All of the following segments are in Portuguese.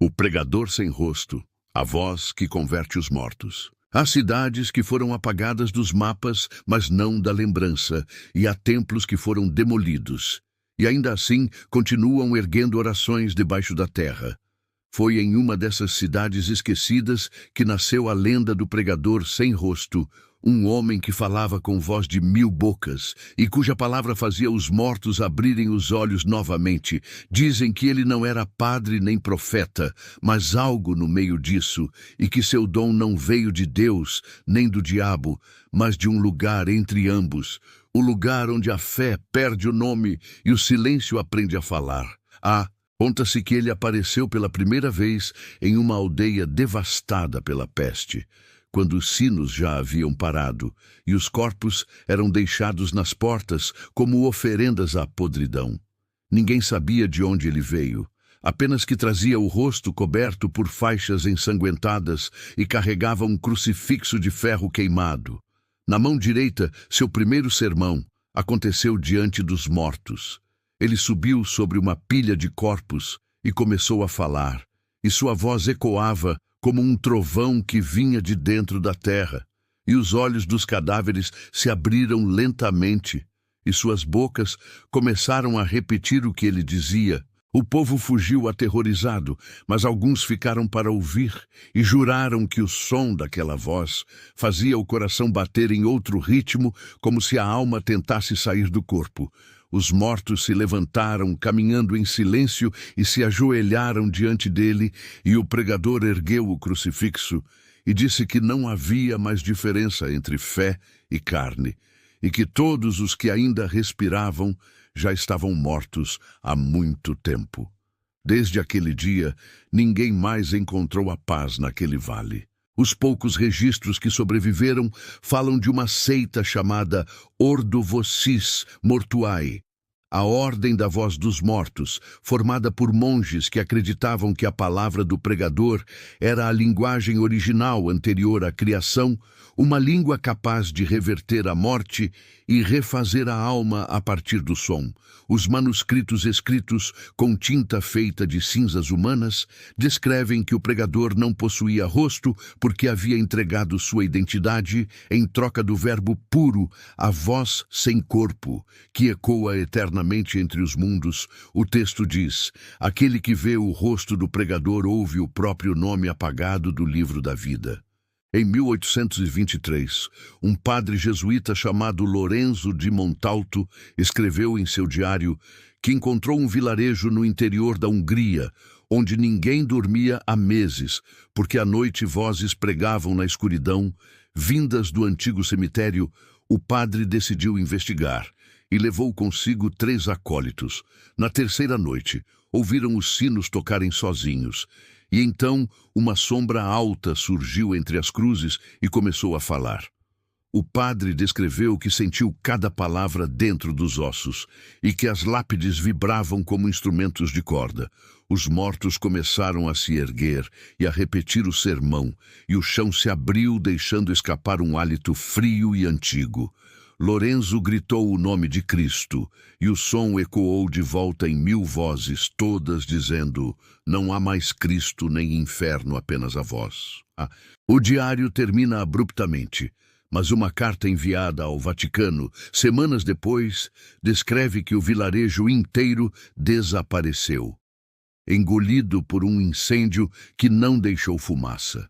O pregador sem rosto, a voz que converte os mortos. Há cidades que foram apagadas dos mapas, mas não da lembrança, e há templos que foram demolidos. E ainda assim continuam erguendo orações debaixo da terra. Foi em uma dessas cidades esquecidas que nasceu a lenda do pregador sem rosto, um homem que falava com voz de 1000 bocas e cuja palavra fazia os mortos abrirem os olhos novamente. Dizem que ele não era padre nem profeta, mas algo no meio disso, e que seu dom não veio de Deus nem do diabo, mas de um lugar entre ambos, o lugar onde a fé perde o nome e o silêncio aprende a falar. Conta-se que ele apareceu pela primeira vez em uma aldeia devastada pela peste, quando os sinos já haviam parado e os corpos eram deixados nas portas como oferendas à podridão. Ninguém sabia de onde ele veio, apenas que trazia o rosto coberto por faixas ensanguentadas e carregava um crucifixo de ferro queimado. Na mão direita, seu primeiro sermão aconteceu diante dos mortos. Ele subiu sobre uma pilha de corpos e começou a falar, e sua voz ecoava como um trovão que vinha de dentro da terra, e os olhos dos cadáveres se abriram lentamente, e suas bocas começaram a repetir o que ele dizia. O povo fugiu aterrorizado, mas alguns ficaram para ouvir e juraram que o som daquela voz fazia o coração bater em outro ritmo, como se a alma tentasse sair do corpo. Os mortos se levantaram, caminhando em silêncio, e se ajoelharam diante dele, e o pregador ergueu o crucifixo e disse que não havia mais diferença entre fé e carne, e que todos os que ainda respiravam já estavam mortos há muito tempo. Desde aquele dia, ninguém mais encontrou a paz naquele vale. Os poucos registros que sobreviveram falam de uma seita chamada Ordo Vocis Mortuae, a Ordem da Voz dos Mortos, formada por monges que acreditavam que a palavra do pregador era a linguagem original anterior à criação, uma língua capaz de reverter a morte e refazer a alma a partir do som. Os manuscritos escritos com tinta feita de cinzas humanas descrevem que o pregador não possuía rosto porque havia entregado sua identidade em troca do verbo puro, a voz sem corpo, que ecoa eternamente entre os mundos. O texto diz: aquele que vê o rosto do pregador ouve o próprio nome apagado do livro da vida. Em 1823, um padre jesuíta chamado Lorenzo de Montalto escreveu em seu diário que encontrou um vilarejo no interior da Hungria, onde ninguém dormia há meses, porque à noite vozes pregavam na escuridão, vindas do antigo cemitério. O padre decidiu investigar e levou consigo 3 acólitos. Na terceira noite, ouviram os sinos tocarem sozinhos. E então uma sombra alta surgiu entre as cruzes e começou a falar. O padre descreveu que sentiu cada palavra dentro dos ossos e que as lápides vibravam como instrumentos de corda. Os mortos começaram a se erguer e a repetir o sermão, e o chão se abriu, deixando escapar um hálito frio e antigo. Lorenzo gritou o nome de Cristo, e o som ecoou de volta em 1000 vozes, todas dizendo: não há mais Cristo nem inferno, apenas a voz. O diário termina abruptamente, mas uma carta enviada ao Vaticano, semanas depois, descreve que o vilarejo inteiro desapareceu, engolido por um incêndio que não deixou fumaça.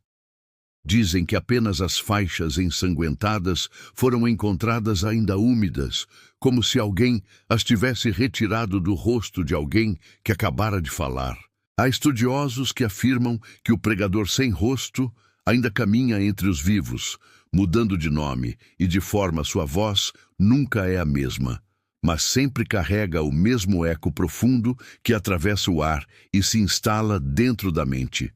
Dizem que apenas as faixas ensanguentadas foram encontradas ainda úmidas, como se alguém as tivesse retirado do rosto de alguém que acabara de falar. Há estudiosos que afirmam que o pregador sem rosto ainda caminha entre os vivos, mudando de nome e de forma. Sua voz nunca é a mesma, mas sempre carrega o mesmo eco profundo que atravessa o ar e se instala dentro da mente.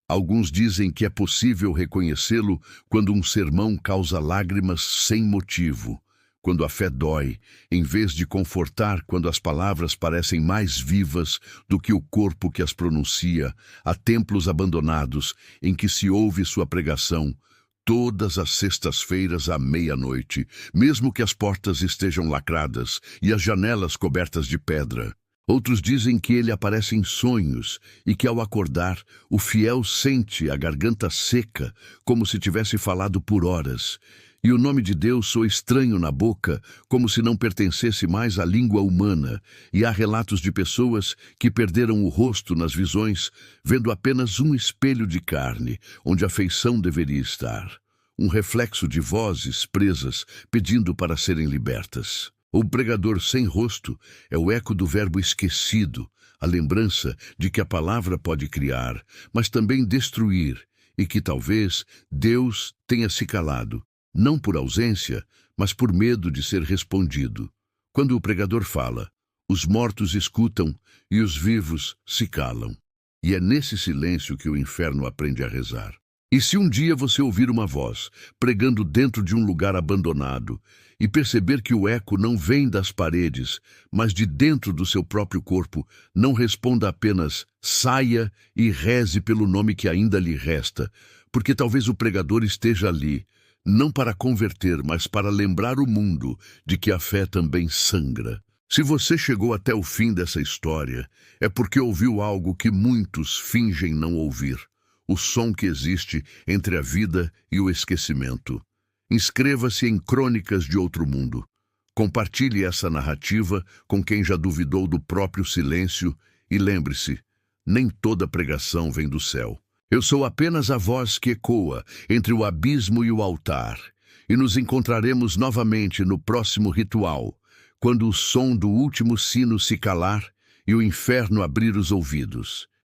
Alguns dizem que é possível reconhecê-lo quando um sermão causa lágrimas sem motivo, quando a fé dói, em vez de confortar, quando as palavras parecem mais vivas do que o corpo que as pronuncia. Há templos abandonados em que se ouve sua pregação todas as sextas-feiras à meia-noite, mesmo que as portas estejam lacradas e as janelas cobertas de pedra. Outros dizem que ele aparece em sonhos e que, ao acordar, o fiel sente a garganta seca, como se tivesse falado por horas, e o nome de Deus soa estranho na boca, como se não pertencesse mais à língua humana, e há relatos de pessoas que perderam o rosto nas visões, vendo apenas um espelho de carne, onde a feição deveria estar, um reflexo de vozes presas pedindo para serem libertas. O pregador sem rosto é o eco do verbo esquecido, a lembrança de que a palavra pode criar, mas também destruir, e que talvez Deus tenha se calado, não por ausência, mas por medo de ser respondido. Quando o pregador fala, os mortos escutam e os vivos se calam. E é nesse silêncio que o inferno aprende a rezar. E se um dia você ouvir uma voz pregando dentro de um lugar abandonado e perceber que o eco não vem das paredes, mas de dentro do seu próprio corpo, não responda apenas saia e reze pelo nome que ainda lhe resta, porque talvez o pregador esteja ali, não para converter, mas para lembrar o mundo de que a fé também sangra. Se você chegou até o fim dessa história, é porque ouviu algo que muitos fingem não ouvir. O som que existe entre a vida e o esquecimento. Inscreva-se em Crônicas de Outro Mundo. Compartilhe essa narrativa com quem já duvidou do próprio silêncio e lembre-se, nem toda pregação vem do céu. Eu sou apenas a voz que ecoa entre o abismo e o altar, e nos encontraremos novamente no próximo ritual, quando o som do último sino se calar e o inferno abrir os ouvidos.